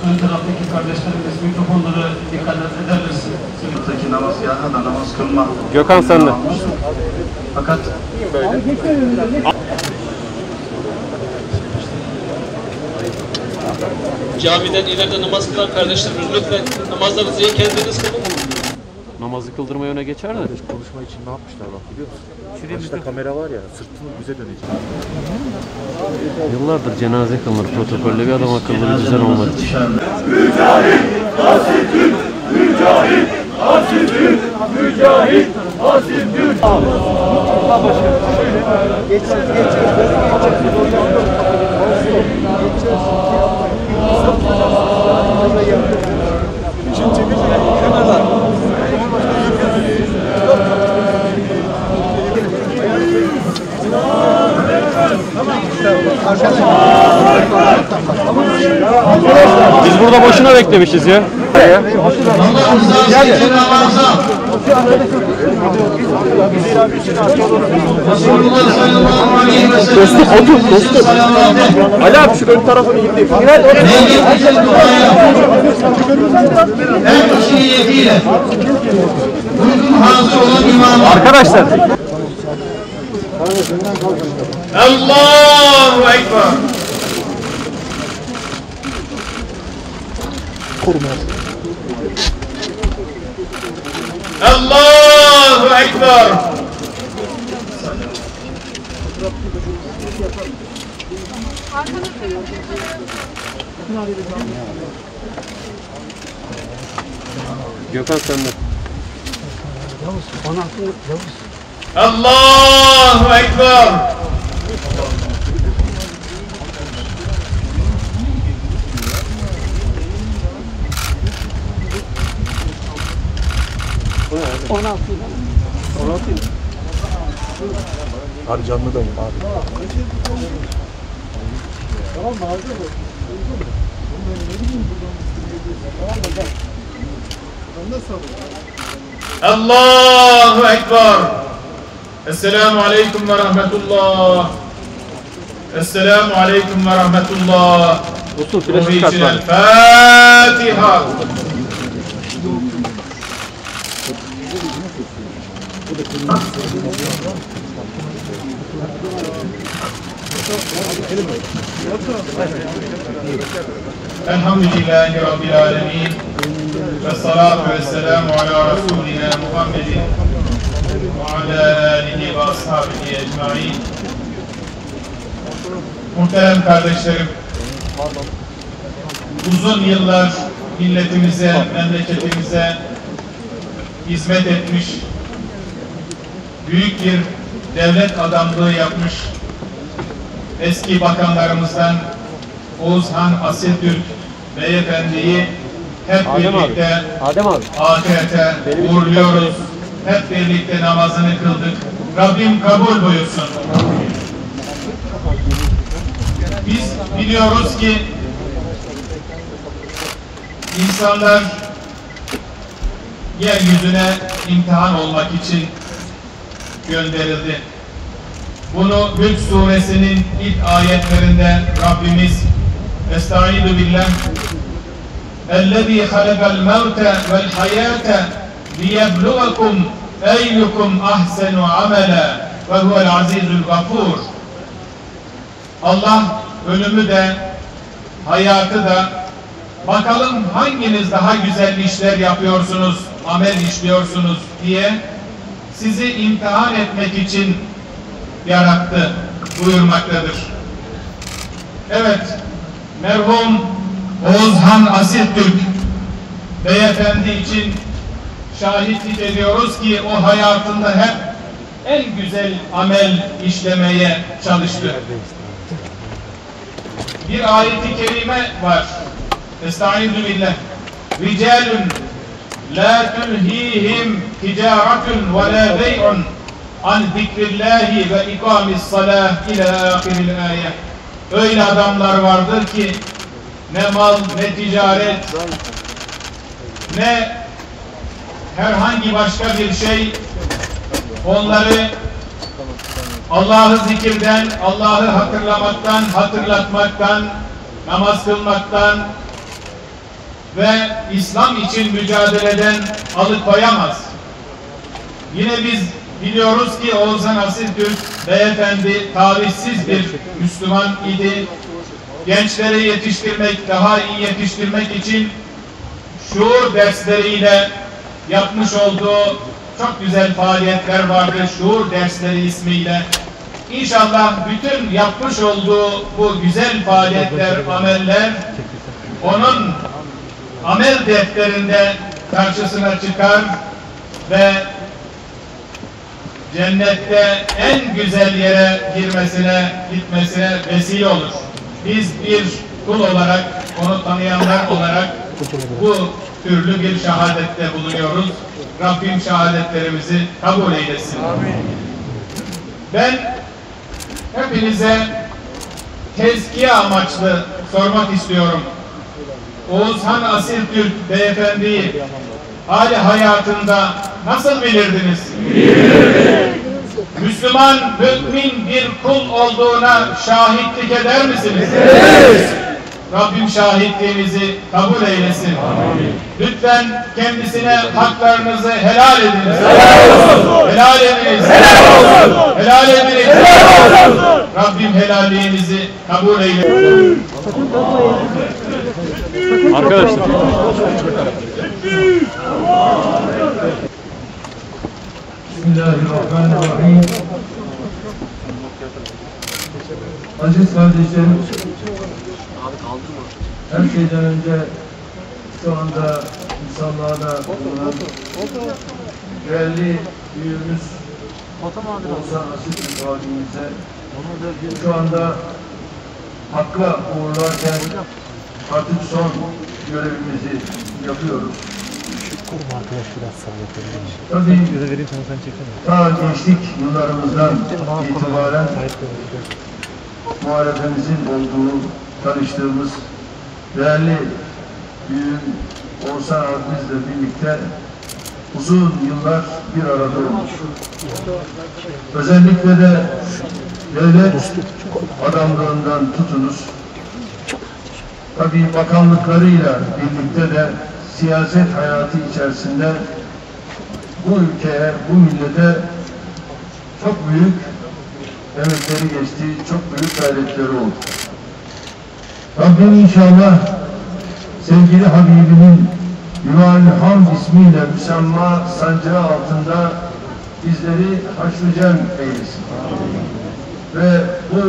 Ön taraftaki kardeşlerimiz mikrofonları dikkat eder misin? Sınıftaki namaz yanına da namaz kılma. Gökhan sen de. Fakat camiden ileride namaz kılan kardeşlerimiz lütfen namazlarınızı kendiniz kılın. Namazı kıldırmaya öne geçer de. Konuşma için ne yapmışlar bak biliyor musun? Başta kamera var ya, sırtını bize dönecek. Yıllardır cenaze kılınır protokolle, bir adam akıllı bir düzen olmadı. Mücahit, asil Türk! Mücahit, asil Türk! Mücahit, asil Türk! Biz burada boşuna beklemişiz ya. Dostum otur dostum. Ali abi şu ön tarafını indir. Her kişiyetiyle uygun hazır olan imamı. Arkadaşlar. Allahu Ekber. Allahu Ekber. Gökhan sen de. Allahu Ekber. Abi canlı dayım abi. Allahu Ekber. Esselamu Aleyküm ve Rahmetullah. Esselamu Aleyküm ve Rahmetullah. Usul Ruhu flaşı için çıkartma. El Fatiha. Elhamdülillahi Rabbil Alemin. Ve salatu ve selamu ala Resulina Muhammedin ve ala alihi ve ashabihi ecmain. Muhterem kardeşlerim, uzun yıllar milletimize, memleketimize hizmet etmiş, büyük bir devlet adamlığı yapmış eski bakanlarımızdan Oğuzhan Asiltürk Beyefendi'yi hep birlikte ahirete uğurluyoruz. Hep birlikte namazını kıldık. Rabbim kabul buyursun. Biz biliyoruz ki insanlar yeryüzüne imtihan olmak için gönderildi. Bunu Mülk suresinin ilk ayetlerinde Rabbimiz Estaizu billah اَلَّذ۪ي خَلَقَ الْمَوْتَ وَالْحَيَاةَ لِيَبْلُغَكُمْ اَيُّكُمْ اَحْسَنُ عَمَلًا وَهُوَ الْعَز۪يزُ الْغَفُورُ. Allah ölümü de hayatı da bakalım hanginiz daha güzel işler yapıyorsunuz, amel işliyorsunuz diye sizi imtihan etmek için yarattı buyurmaktadır. Evet, merhum Oğuzhan Asiltürk Beyefendi için şahitlik ediyoruz ki o hayatında hep en güzel amel işlemeye çalıştı. Bir ayet-i kerime var. Estaizu billah. Ricalun la tulhihim ticaretun ve la bey'un an zikrillahi ve ikamis salah ila ahiril ayet. Öyle adamlar vardır ki ne mal, ne ticaret, ne herhangi başka bir şey onları Allah'ı zikirden, Allah'ı hatırlamaktan, hatırlatmaktan, namaz kılmaktan ve İslam için mücadeleden alıkoyamaz. Yine biz biliyoruz ki Oğuzhan Asiltürk beyefendi tavizsiz bir Müslüman idi. Gençleri yetiştirmek, daha iyi yetiştirmek için şuur dersleriyle yapmış olduğu çok güzel faaliyetler vardı. Şuur dersleri ismiyle. İnşallah bütün yapmış olduğu bu güzel faaliyetler, ameller onun amel defterinde karşısına çıkar ve cennette en güzel yere gitmesine vesile olur. Biz bir kul olarak, onu tanıyanlar olarak bu türlü bir şehadette bulunuyoruz. Rabbim şehadetlerimizi kabul eylesin. Amin. Ben hepinize tezkiye amaçlı sormak istiyorum. Oğuzhan Asiltürk beyefendiyi hali hayatında nasıl bilirdiniz? Müslüman, mümin bir kul olduğuna şahitlik eder misiniz? Evet. Rabbim şahitliğinizi kabul eylesin. Amin. Lütfen kendisine haklarınızı helal ediniz. Helal ediniz. Helal ediniz. Rabbim helalliğinizi kabul eylesin. Arkadaşlar. Bismillahirrahmanirrahim. Aziz kardeşlerim, her şeyden önce şu anda insanlığa bulunan değerli büyüğümüz Oğuzhan Asiltürk abimize şu anda hakla uğurlarken artık son görevimizi yapıyoruz. Tabii ta gençlik yıllarımızdan itibaren muhalefemizin olduğu, tanıştığımız değerli büyüğüm Oğuzhan abimizle birlikte uzun yıllar bir arada olmuş. Özellikle de devlet adamlığından tutunuz, tabii bakanlıklarıyla birlikte de siyaset hayatı içerisinde bu ülkeye, bu millete çok büyük emekleri geçti, çok büyük gayretleri oldu. Rabbim inşallah sevgili Habibinin Yuval Hamd ismiyle müsemma sancağı altında bizleri haşr-ı cem eylesin. Ve bu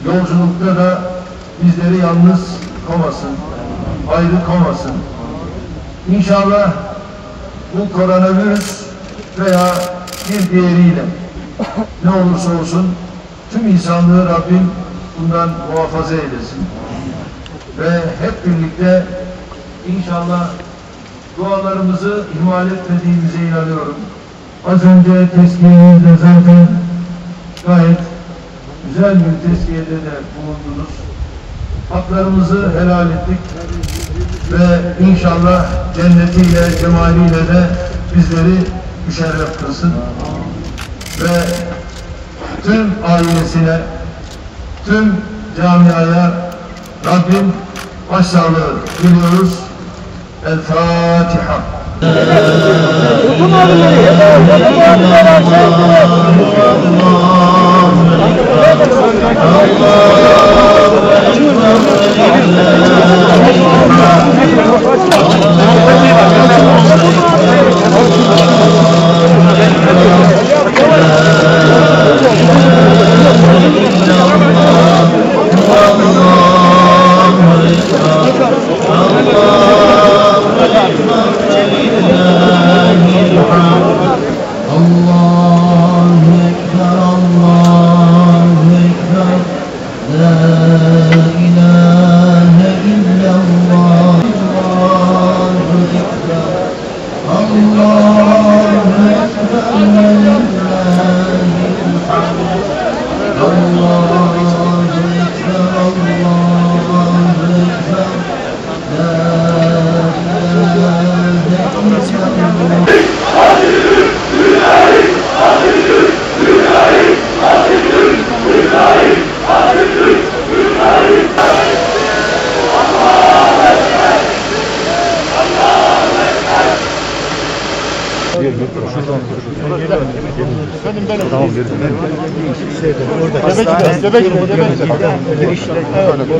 yolculukta da bizleri yalnız koymasın, ayrı koymasın. İnşallah bu koronavirüs veya bir diğeriyle ne olursa olsun tüm insanlığı Rabbim bundan muhafaza eylesin. Ve hep birlikte inşallah dualarımızı ihmal etmediğimize inanıyorum. Az önce tezkiyenizde zaten gayet güzel bir tezkiyede de bulundunuz. Haklarımızı helal ettik ve inşallah cennetiyle, cemaliyle de bizleri müşerref kılsın. Ve tüm ailesine, tüm camiaya Rabbim başsağlığı diliyoruz. El Fatiha. Allah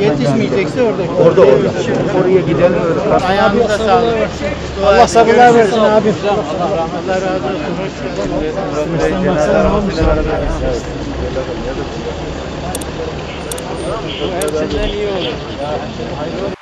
Yetişmeyecekse orada. Oraya gidelim. Ayağınıza sağlık. Allah sabırlar versin abi. Allah razı olsun. Bu hepsinden iyi olur.